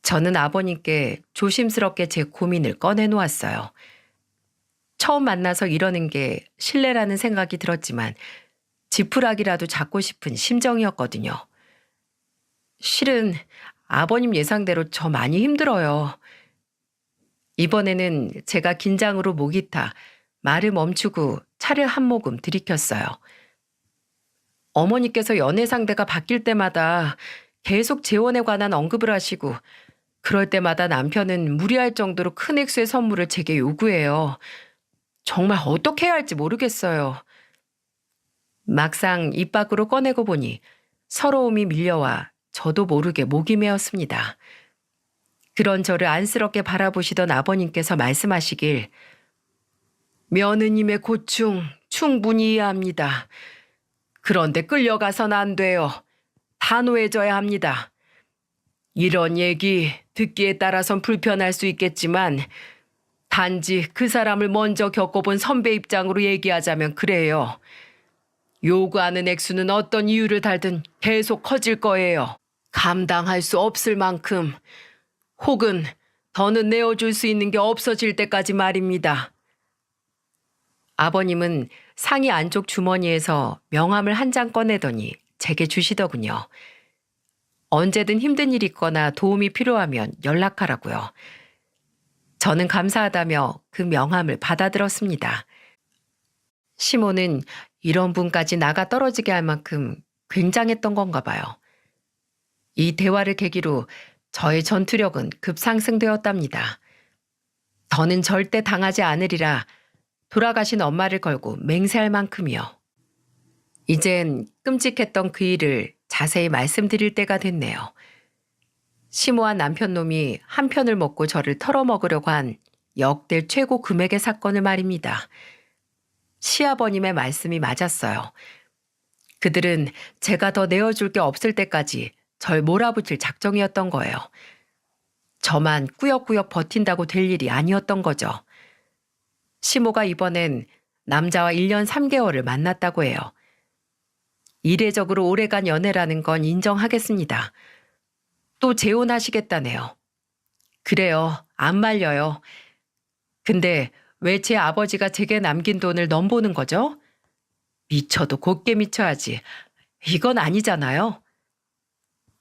저는 아버님께 조심스럽게 제 고민을 꺼내놓았어요. 처음 만나서 이러는 게 실례라는 생각이 들었지만 지푸라기라도 잡고 싶은 심정이었거든요. 실은 아버님 예상대로 저 많이 힘들어요. 이번에는 제가 긴장으로 목이 타 말을 멈추고 차를 한 모금 들이켰어요. 어머니께서 연애 상대가 바뀔 때마다 계속 재혼에 관한 언급을 하시고 그럴 때마다 남편은 무리할 정도로 큰 액수의 선물을 제게 요구해요. 정말 어떻게 해야 할지 모르겠어요. 막상 입 밖으로 꺼내고 보니 서러움이 밀려와 저도 모르게 목이 메었습니다. 그런 저를 안쓰럽게 바라보시던 아버님께서 말씀하시길 며느님의 고충 충분히 이해합니다. 그런데 끌려가선 안 돼요. 단호해져야 합니다. 이런 얘기 듣기에 따라선 불편할 수 있겠지만 단지 그 사람을 먼저 겪어본 선배 입장으로 얘기하자면 그래요. 요구하는 액수는 어떤 이유를 달든 계속 커질 거예요. 감당할 수 없을 만큼 혹은 더는 내어줄 수 있는 게 없어질 때까지 말입니다. 아버님은 상의 안쪽 주머니에서 명함을 한 장 꺼내더니 제게 주시더군요. 언제든 힘든 일 있거나 도움이 필요하면 연락하라고요. 저는 감사하다며 그 명함을 받아들었습니다. 시모는 이런 분까지 나가 떨어지게 할 만큼 굉장했던 건가 봐요. 이 대화를 계기로 저의 전투력은 급상승되었답니다. 더는 절대 당하지 않으리라 돌아가신 엄마를 걸고 맹세할 만큼이요. 이젠 끔찍했던 그 일을 자세히 말씀드릴 때가 됐네요. 시모한 남편놈이 한 편을 먹고 저를 털어먹으려고 한 역대 최고 금액의 사건을 말입니다. 시아버님의 말씀이 맞았어요. 그들은 제가 더 내어줄 게 없을 때까지 절 몰아붙일 작정이었던 거예요. 저만 꾸역꾸역 버틴다고 될 일이 아니었던 거죠. 시모가 이번엔 남자와 1년 3개월을 만났다고 해요. 이례적으로 오래간 연애라는 건 인정하겠습니다. 또 재혼하시겠다네요. 그래요. 안 말려요. 근데 왜 제 아버지가 제게 남긴 돈을 넘보는 거죠? 미쳐도 곱게 미쳐야지. 이건 아니잖아요.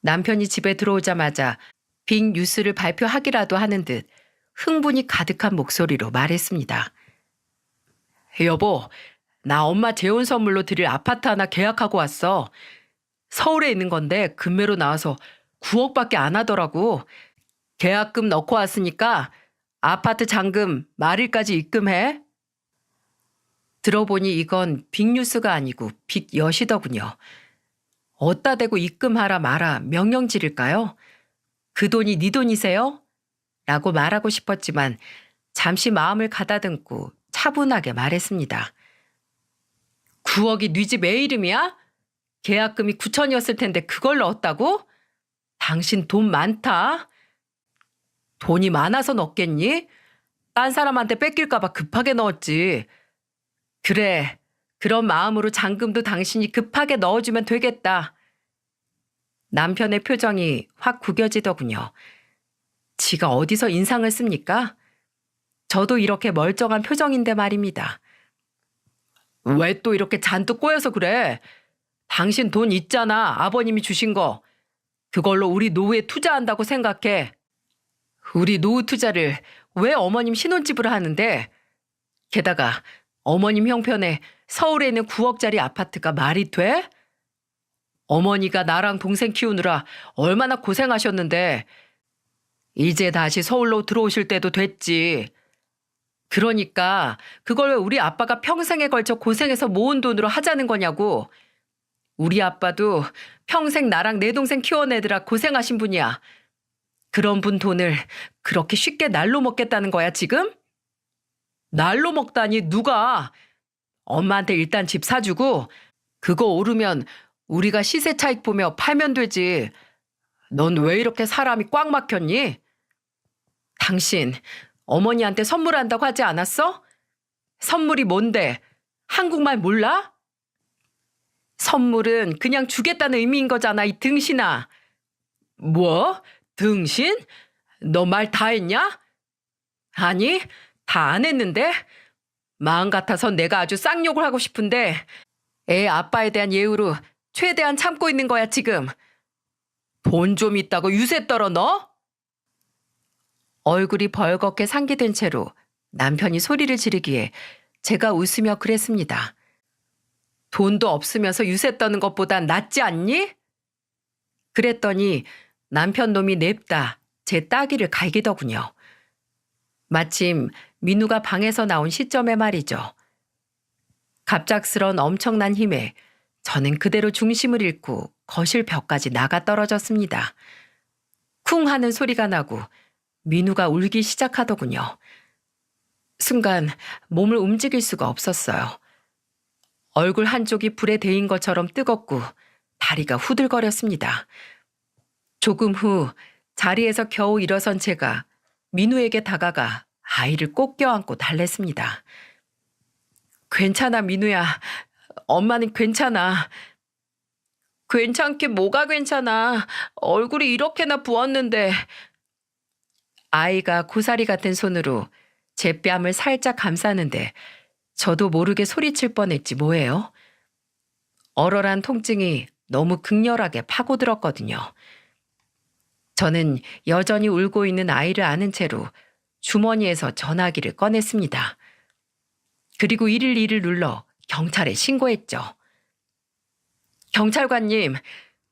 남편이 집에 들어오자마자 빅 뉴스를 발표하기라도 하는 듯 흥분이 가득한 목소리로 말했습니다. 여보, 나 엄마 재혼 선물로 드릴 아파트 하나 계약하고 왔어. 서울에 있는 건데 금매로 나와서 9억밖에 안 하더라고. 계약금 넣고 왔으니까 아파트 잔금 말일까지 입금해. 들어보니 이건 빅뉴스가 아니고 빅엿이더군요. 어따 대고 입금하라 마라 명령 지를까요? 그 돈이 네 돈이세요? 라고 말하고 싶었지만 잠시 마음을 가다듬고 차분하게 말했습니다. 9억이 네 집 애 이름이야? 계약금이 9천이었을 텐데 그걸 넣었다고? 당신 돈 많다. 돈이 많아서 넣었겠니? 딴 사람한테 뺏길까 봐 급하게 넣었지. 그래, 그런 마음으로 잔금도 당신이 급하게 넣어주면 되겠다. 남편의 표정이 확 구겨지더군요. 지가 어디서 인상을 씁니까? 저도 이렇게 멀쩡한 표정인데 말입니다. 왜 또 이렇게 잔뜩 꼬여서 그래? 당신 돈 있잖아. 아버님이 주신 거. 그걸로 우리 노후에 투자한다고 생각해. 우리 노후 투자를 왜 어머님 신혼집으로 하는데? 게다가 어머님 형편에 서울에 있는 9억짜리 아파트가 말이 돼? 어머니가 나랑 동생 키우느라 얼마나 고생하셨는데 이제 다시 서울로 들어오실 때도 됐지. 그러니까 그걸 왜 우리 아빠가 평생에 걸쳐 고생해서 모은 돈으로 하자는 거냐고. 우리 아빠도 평생 나랑 내 동생 키워내느라 고생하신 분이야. 그런 분 돈을 그렇게 쉽게 날로 먹겠다는 거야 지금? 날로 먹다니 누가? 엄마한테 일단 집 사주고 그거 오르면 우리가 시세 차익 보며 팔면 되지. 넌 왜 이렇게 사람이 꽉 막혔니? 당신 어머니한테 선물한다고 하지 않았어? 선물이 뭔데? 한국말 몰라? 선물은 그냥 주겠다는 의미인 거잖아, 이 등신아. 뭐? 등신? 너 말 다 했냐? 아니, 다 안 했는데? 마음 같아서 내가 아주 쌍욕을 하고 싶은데 애 아빠에 대한 예우로 최대한 참고 있는 거야, 지금. 돈 좀 있다고 유세 떨어 너? 얼굴이 벌겋게 상기된 채로 남편이 소리를 지르기에 제가 웃으며 그랬습니다. 돈도 없으면서 유세 떠는 것보단 낫지 않니? 그랬더니 남편 놈이 냅다 제 따귀를 갈기더군요. 마침 민우가 방에서 나온 시점에 말이죠. 갑작스런 엄청난 힘에 저는 그대로 중심을 잃고 거실 벽까지 나가 떨어졌습니다. 쿵 하는 소리가 나고 민우가 울기 시작하더군요. 순간 몸을 움직일 수가 없었어요. 얼굴 한쪽이 불에 데인 것처럼 뜨겁고 다리가 후들거렸습니다. 조금 후 자리에서 겨우 일어선 제가 민우에게 다가가 아이를 꼭 껴안고 달랬습니다. 괜찮아, 민우야. 엄마는 괜찮아. 괜찮게 뭐가 괜찮아. 얼굴이 이렇게나 부었는데. 아이가 고사리 같은 손으로 제 뺨을 살짝 감싸는데 저도 모르게 소리칠 뻔했지 뭐예요. 얼얼한 통증이 너무 극렬하게 파고들었거든요. 저는 여전히 울고 있는 아이를 안은 채로 주머니에서 전화기를 꺼냈습니다. 그리고 112를 눌러 경찰에 신고했죠. 경찰관님,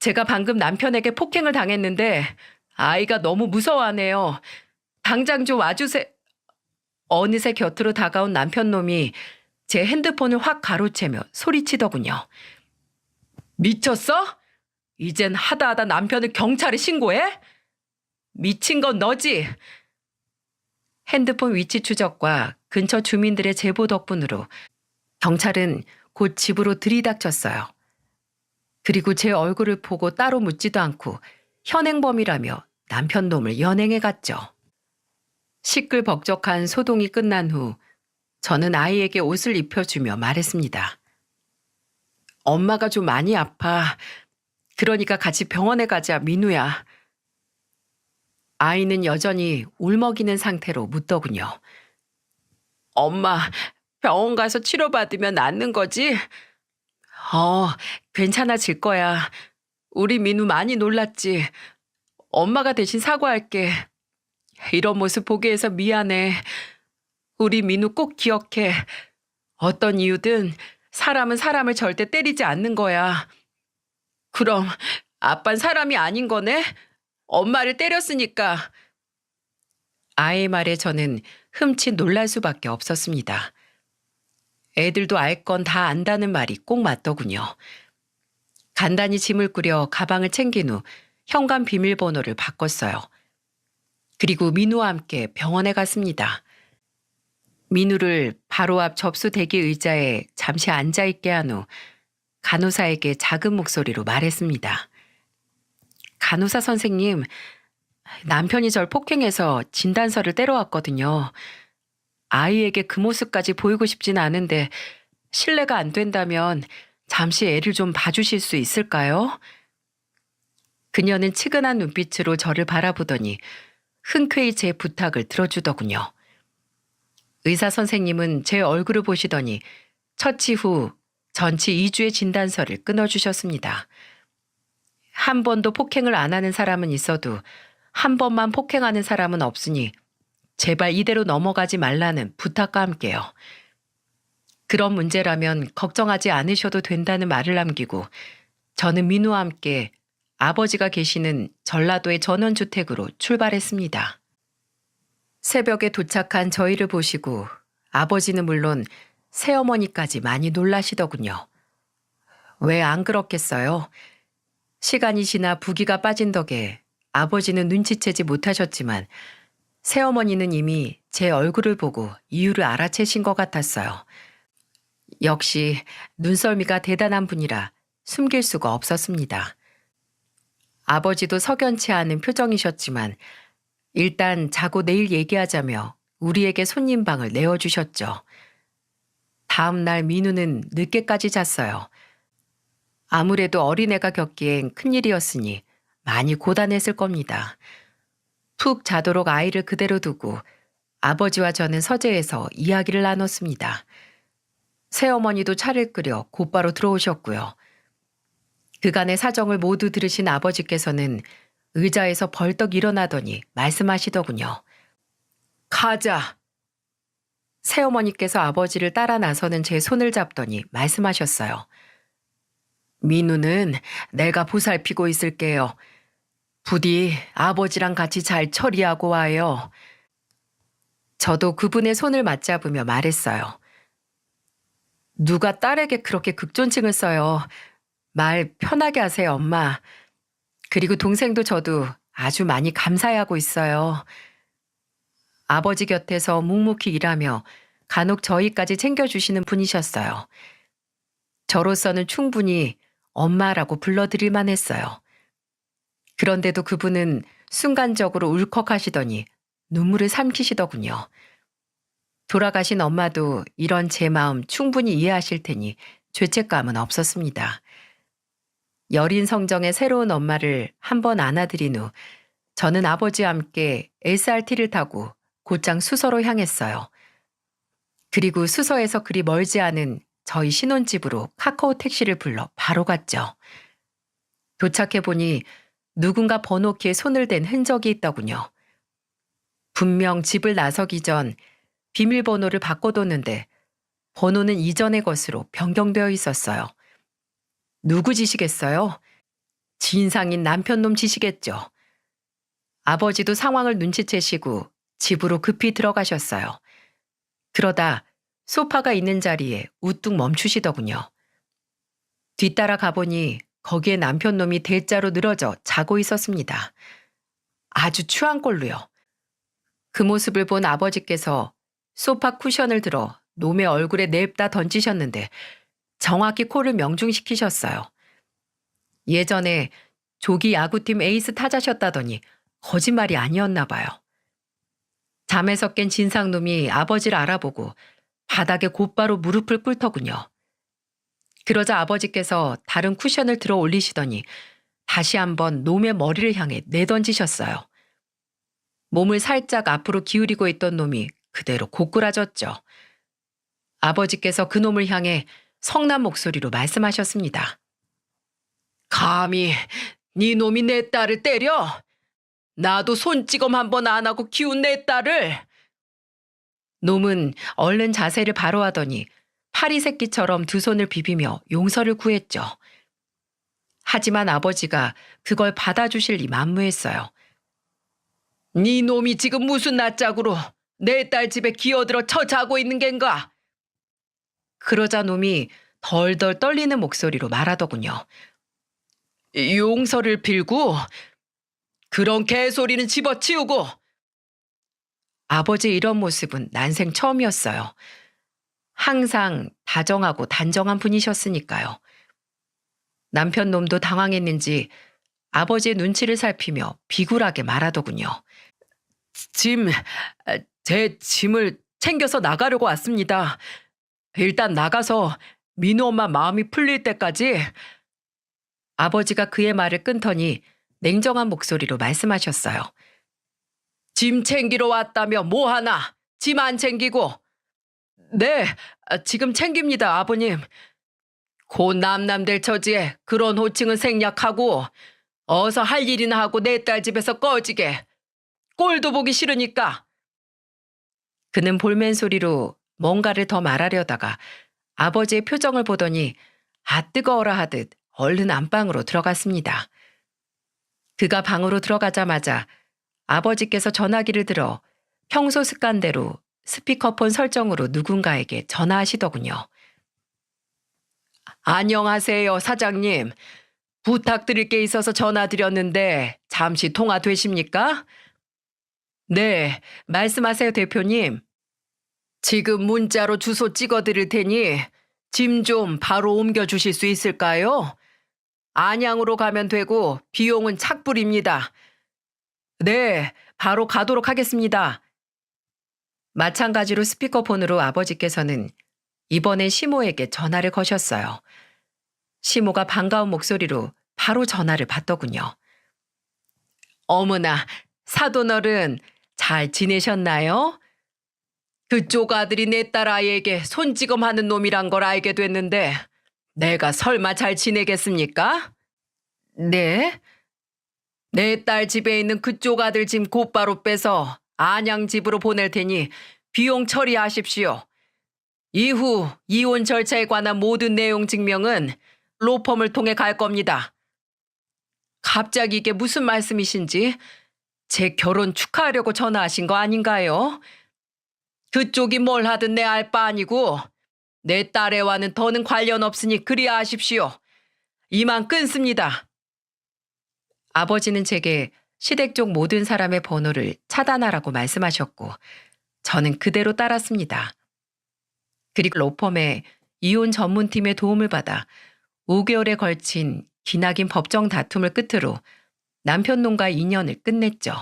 제가 방금 남편에게 폭행을 당했는데 아이가 너무 무서워하네요. 당장 좀 와주세요. 어느새 곁으로 다가온 남편 놈이 제 핸드폰을 확 가로채며 소리치더군요. 미쳤어? 이젠 하다 남편을 경찰에 신고해? 미친 건 너지? 핸드폰 위치 추적과 근처 주민들의 제보 덕분으로 경찰은 곧 집으로 들이닥쳤어요. 그리고 제 얼굴을 보고 따로 묻지도 않고 현행범이라며 남편 놈을 연행해 갔죠. 시끌벅적한 소동이 끝난 후 저는 아이에게 옷을 입혀주며 말했습니다. 엄마가 좀 많이 아파. 그러니까 같이 병원에 가자, 민우야. 아이는 여전히 울먹이는 상태로 묻더군요. 엄마, 병원 가서 치료받으면 낫는 거지? 괜찮아질 거야. 우리 민우 많이 놀랐지. 엄마가 대신 사과할게. 이런 모습 보게 해서 미안해. 우리 민우 꼭 기억해. 어떤 이유든 사람은 사람을 절대 때리지 않는 거야. 그럼 아빤 사람이 아닌 거네? 엄마를 때렸으니까. 아이의 말에 저는 흠칫 놀랄 수밖에 없었습니다. 애들도 알 건 다 안다는 말이 꼭 맞더군요. 간단히 짐을 꾸려 가방을 챙긴 후 현관 비밀번호를 바꿨어요. 그리고 민우와 함께 병원에 갔습니다. 민우를 바로 앞 접수 대기 의자에 잠시 앉아있게 한 후 간호사에게 작은 목소리로 말했습니다. 간호사 선생님, 남편이 절 폭행해서 진단서를 떼러왔거든요. 아이에게 그 모습까지 보이고 싶진 않은데 실례가 안 된다면 잠시 애를 좀 봐주실 수 있을까요? 그녀는 측은한 눈빛으로 저를 바라보더니 흔쾌히 제 부탁을 들어주더군요. 의사 선생님은 제 얼굴을 보시더니 처치 후 전치 2주의 진단서를 끊어주셨습니다. 한 번도 폭행을 안 하는 사람은 있어도 한 번만 폭행하는 사람은 없으니 제발 이대로 넘어가지 말라는 부탁과 함께요. 그런 문제라면 걱정하지 않으셔도 된다는 말을 남기고 저는 민우와 함께 아버지가 계시는 전라도의 전원주택으로 출발했습니다. 새벽에 도착한 저희를 보시고 아버지는 물론 새어머니까지 많이 놀라시더군요. 왜 안 그렇겠어요? 시간이 지나 부기가 빠진 덕에 아버지는 눈치채지 못하셨지만 새어머니는 이미 제 얼굴을 보고 이유를 알아채신 것 같았어요. 역시 눈썰미가 대단한 분이라 숨길 수가 없었습니다. 아버지도 석연치 않은 표정이셨지만 일단 자고 내일 얘기하자며 우리에게 손님방을 내어주셨죠. 다음 날 민우는 늦게까지 잤어요. 아무래도 어린애가 겪기엔 큰일이었으니 많이 고단했을 겁니다. 푹 자도록 아이를 그대로 두고 아버지와 저는 서재에서 이야기를 나눴습니다. 새어머니도 차를 끓여 곧바로 들어오셨고요. 그간의 사정을 모두 들으신 아버지께서는 의자에서 벌떡 일어나더니 말씀하시더군요. 가자. 새어머니께서 아버지를 따라 나서는 제 손을 잡더니 말씀하셨어요. 민우는 내가 보살피고 있을게요. 부디 아버지랑 같이 잘 처리하고 와요. 저도 그분의 손을 맞잡으며 말했어요. 누가 딸에게 그렇게 극존칭을 써요. 말 편하게 하세요, 엄마. 그리고 동생도 저도 아주 많이 감사해하고 있어요. 아버지 곁에서 묵묵히 일하며 간혹 저희까지 챙겨주시는 분이셨어요. 저로서는 충분히 엄마라고 불러드릴만 했어요. 그런데도 그분은 순간적으로 울컥하시더니 눈물을 삼키시더군요. 돌아가신 엄마도 이런 제 마음 충분히 이해하실 테니 죄책감은 없었습니다. 여린 성정의 새로운 엄마를 한번 안아들인 후 저는 아버지와 함께 SRT를 타고 곧장 수서로 향했어요. 그리고 수서에서 그리 멀지 않은 저희 신혼집으로 카카오 택시를 불러 바로 갔죠. 도착해보니 누군가 번호키에 손을 댄 흔적이 있더군요. 분명 집을 나서기 전 비밀번호를 바꿔뒀는데 번호는 이전의 것으로 변경되어 있었어요. 누구 짓이겠어요? 진상인 남편놈 짓이겠죠. 아버지도 상황을 눈치채시고 집으로 급히 들어가셨어요. 그러다 소파가 있는 자리에 우뚝 멈추시더군요. 뒤따라 가보니 거기에 남편놈이 대자로 늘어져 자고 있었습니다. 아주 추한 꼴로요. 그 모습을 본 아버지께서 소파 쿠션을 들어 놈의 얼굴에 냅다 던지셨는데 정확히 코를 명중시키셨어요. 예전에 조기 야구팀 에이스 타자셨다더니 거짓말이 아니었나 봐요. 잠에서 깬 진상놈이 아버지를 알아보고 바닥에 곧바로 무릎을 꿇더군요. 그러자 아버지께서 다른 쿠션을 들어 올리시더니 다시 한번 놈의 머리를 향해 내던지셨어요. 몸을 살짝 앞으로 기울이고 있던 놈이 그대로 고꾸라졌죠. 아버지께서 그 놈을 향해 성난 목소리로 말씀하셨습니다. 감히 네 놈이 내 딸을 때려? 나도 손찌검 한번 안 하고 키운 내 딸을. 놈은 얼른 자세를 바로 하더니 파리 새끼처럼 두 손을 비비며 용서를 구했죠. 하지만 아버지가 그걸 받아주실 리 만무했어요. 네 놈이 지금 무슨 낯짝으로 내 딸 집에 기어들어 처자고 있는 겐가? 그러자 놈이 덜덜 떨리는 목소리로 말하더군요. 용서를 빌고 그런 개소리는 집어치우고. 아버지 이런 모습은 난생 처음이었어요. 항상 다정하고 단정한 분이셨으니까요. 남편 놈도 당황했는지 아버지의 눈치를 살피며 비굴하게 말하더군요. 제 짐을 챙겨서 나가려고 왔습니다. 일단 나가서 민우 엄마 마음이 풀릴 때까지. 아버지가 그의 말을 끊더니 냉정한 목소리로 말씀하셨어요. 짐 챙기러 왔다며 뭐하나? 짐 안 챙기고. 네, 지금 챙깁니다, 아버님. 고 남남될 처지에 그런 호칭은 생략하고 어서 할 일이나 하고 내 딸 집에서 꺼지게. 꼴도 보기 싫으니까. 그는 볼멘 소리로 뭔가를 더 말하려다가 아버지의 표정을 보더니 아 뜨거워라 하듯 얼른 안방으로 들어갔습니다. 그가 방으로 들어가자마자 아버지께서 전화기를 들어 평소 습관대로 스피커폰 설정으로 누군가에게 전화하시더군요. 안녕하세요, 사장님. 부탁드릴 게 있어서 전화드렸는데 잠시 통화 되십니까? 네, 말씀하세요, 대표님. 지금 문자로 주소 찍어드릴 테니 짐 좀 바로 옮겨주실 수 있을까요? 안양으로 가면 되고 비용은 착불입니다. 네, 바로 가도록 하겠습니다. 마찬가지로 스피커폰으로 아버지께서는 이번엔 시모에게 전화를 거셨어요. 시모가 반가운 목소리로 바로 전화를 받더군요. 어머나, 사돈어른 잘 지내셨나요? 그쪽 아들이 내 딸 아이에게 손찌검하는 놈이란 걸 알게 됐는데 내가 설마 잘 지내겠습니까? 네? 내 딸 집에 있는 그쪽 아들 짐 곧바로 빼서 안양 집으로 보낼 테니 비용 처리하십시오. 이후 이혼 절차에 관한 모든 내용 증명은 로펌을 통해 갈 겁니다. 갑자기 이게 무슨 말씀이신지 제 결혼 축하하려고 전화하신 거 아닌가요? 그쪽이 뭘 하든 내 알 바 아니고 내 딸애와는 더는 관련 없으니 그리 하십시오. 이만 끊습니다. 아버지는 제게 시댁 쪽 모든 사람의 번호를 차단하라고 말씀하셨고 저는 그대로 따랐습니다. 그리고 로펌의 이혼 전문팀의 도움을 받아 5개월에 걸친 기나긴 법정 다툼을 끝으로 남편놈과 인연을 끝냈죠.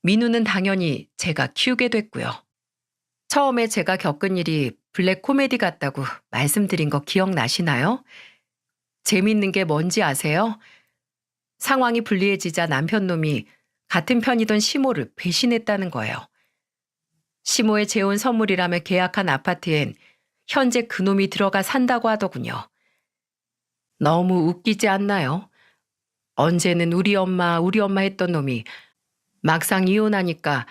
민우는 당연히 제가 키우게 됐고요. 처음에 제가 겪은 일이 블랙 코미디 같다고 말씀드린 거 기억나시나요? 재밌는 게 뭔지 아세요? 상황이 불리해지자 남편놈이 같은 편이던 시모를 배신했다는 거예요. 시모의 재혼 선물이라며 계약한 아파트엔 현재 그놈이 들어가 산다고 하더군요. 너무 웃기지 않나요? 언제는 우리 엄마 했던 놈이 막상 이혼하니까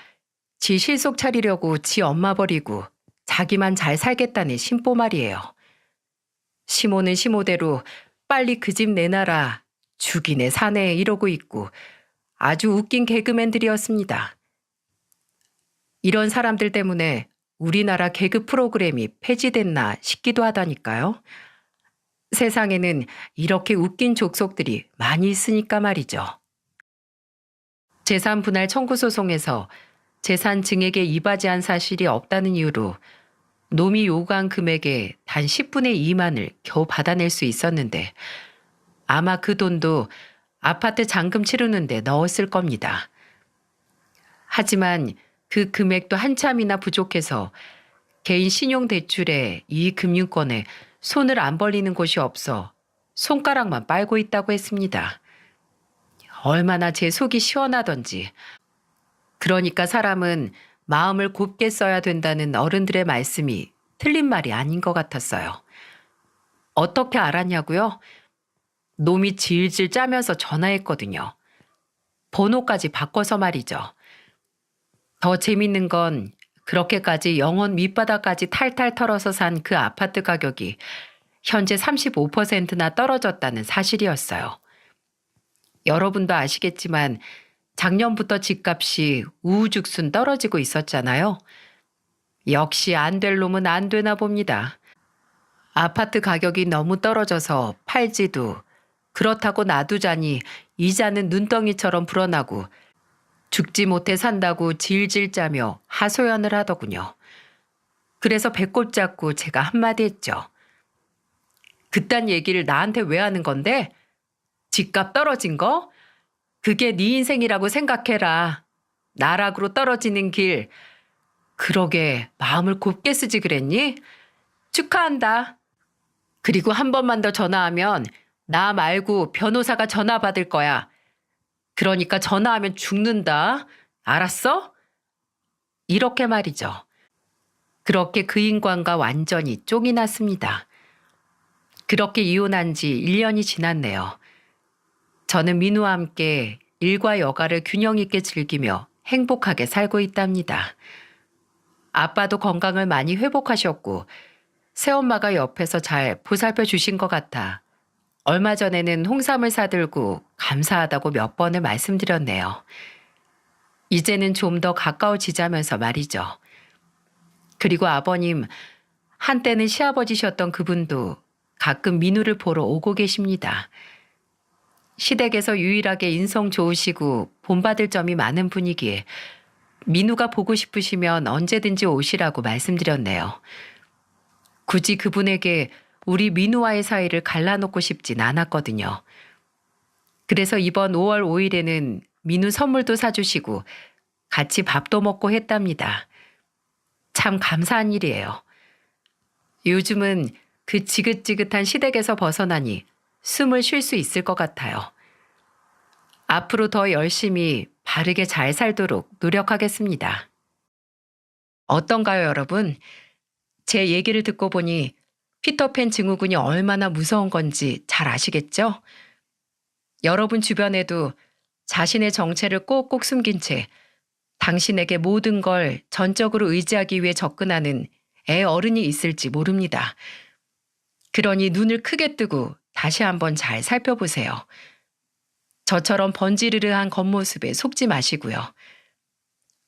지 실속 차리려고 지 엄마 버리고 자기만 잘 살겠다는 심보 말이에요. 시모는 시모대로 빨리 그 집 내놔라, 죽이네 사네 이러고 있고 아주 웃긴 개그맨들이었습니다. 이런 사람들 때문에 우리나라 개그 프로그램이 폐지됐나 싶기도 하다니까요. 세상에는 이렇게 웃긴 족속들이 많이 있으니까 말이죠. 재산 분할 청구 소송에서 재산 증액에 이바지한 사실이 없다는 이유로 놈이 요구한 금액의 단 10분의 2만을 겨우 받아낼 수 있었는데 아마 그 돈도 아파트 잔금 치르는데 넣었을 겁니다. 하지만 그 금액도 한참이나 부족해서 개인 신용대출에 이 금융권에 손을 안 벌리는 곳이 없어 손가락만 빨고 있다고 했습니다. 얼마나 제 속이 시원하던지. 그러니까 사람은 마음을 곱게 써야 된다는 어른들의 말씀이 틀린 말이 아닌 것 같았어요. 어떻게 알았냐고요? 놈이 질질 짜면서 전화했거든요. 번호까지 바꿔서 말이죠. 더 재밌는 건 그렇게까지 영혼 밑바닥까지 탈탈 털어서 산 그 아파트 가격이 현재 35%나 떨어졌다는 사실이었어요. 여러분도 아시겠지만 작년부터 집값이 우후죽순 떨어지고 있었잖아요. 역시 안 될 놈은 안 되나 봅니다. 아파트 가격이 너무 떨어져서 팔지도 그렇다고 놔두자니 이자는 눈덩이처럼 불어나고 죽지 못해 산다고 질질 짜며 하소연을 하더군요. 그래서 배꼽 잡고 제가 한마디 했죠. 그딴 얘기를 나한테 왜 하는 건데? 집값 떨어진 거? 그게 네 인생이라고 생각해라. 나락으로 떨어지는 길. 그러게 마음을 곱게 쓰지 그랬니? 축하한다. 그리고 한 번만 더 전화하면 나 말고 변호사가 전화 받을 거야. 그러니까 전화하면 죽는다. 알았어? 이렇게 말이죠. 그렇게 그 인간과 완전히 쫑이 났습니다. 그렇게 이혼한 지 1년이 지났네요. 저는 민우와 함께 일과 여가를 균형 있게 즐기며 행복하게 살고 있답니다. 아빠도 건강을 많이 회복하셨고 새엄마가 옆에서 잘 보살펴 주신 것 같아 얼마 전에는 홍삼을 사들고 감사하다고 몇 번을 말씀드렸네요. 이제는 좀 더 가까워지자면서 말이죠. 그리고 아버님, 한때는 시아버지셨던 그분도 가끔 민우를 보러 오고 계십니다. 시댁에서 유일하게 인성 좋으시고 본받을 점이 많은 분이기에 민우가 보고 싶으시면 언제든지 오시라고 말씀드렸네요. 굳이 그분에게 우리 민우와의 사이를 갈라놓고 싶진 않았거든요. 그래서 이번 5월 5일에는 민우 선물도 사주시고 같이 밥도 먹고 했답니다. 참 감사한 일이에요. 요즘은 그 지긋지긋한 시댁에서 벗어나니 숨을 쉴 수 있을 것 같아요. 앞으로 더 열심히 바르게 잘 살도록 노력하겠습니다. 어떤가요, 여러분? 제 얘기를 듣고 보니 피터팬 증후군이 얼마나 무서운 건지 잘 아시겠죠? 여러분 주변에도 자신의 정체를 꼭꼭 숨긴 채 당신에게 모든 걸 전적으로 의지하기 위해 접근하는 애 어른이 있을지 모릅니다. 그러니 눈을 크게 뜨고 다시 한번 잘 살펴보세요. 저처럼 번지르르한 겉모습에 속지 마시고요.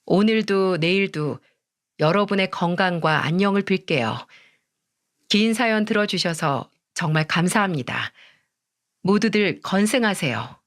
오늘도 내일도 여러분의 건강과 안녕을 빌게요. 긴 사연 들어주셔서 정말 감사합니다. 모두들 건승하세요.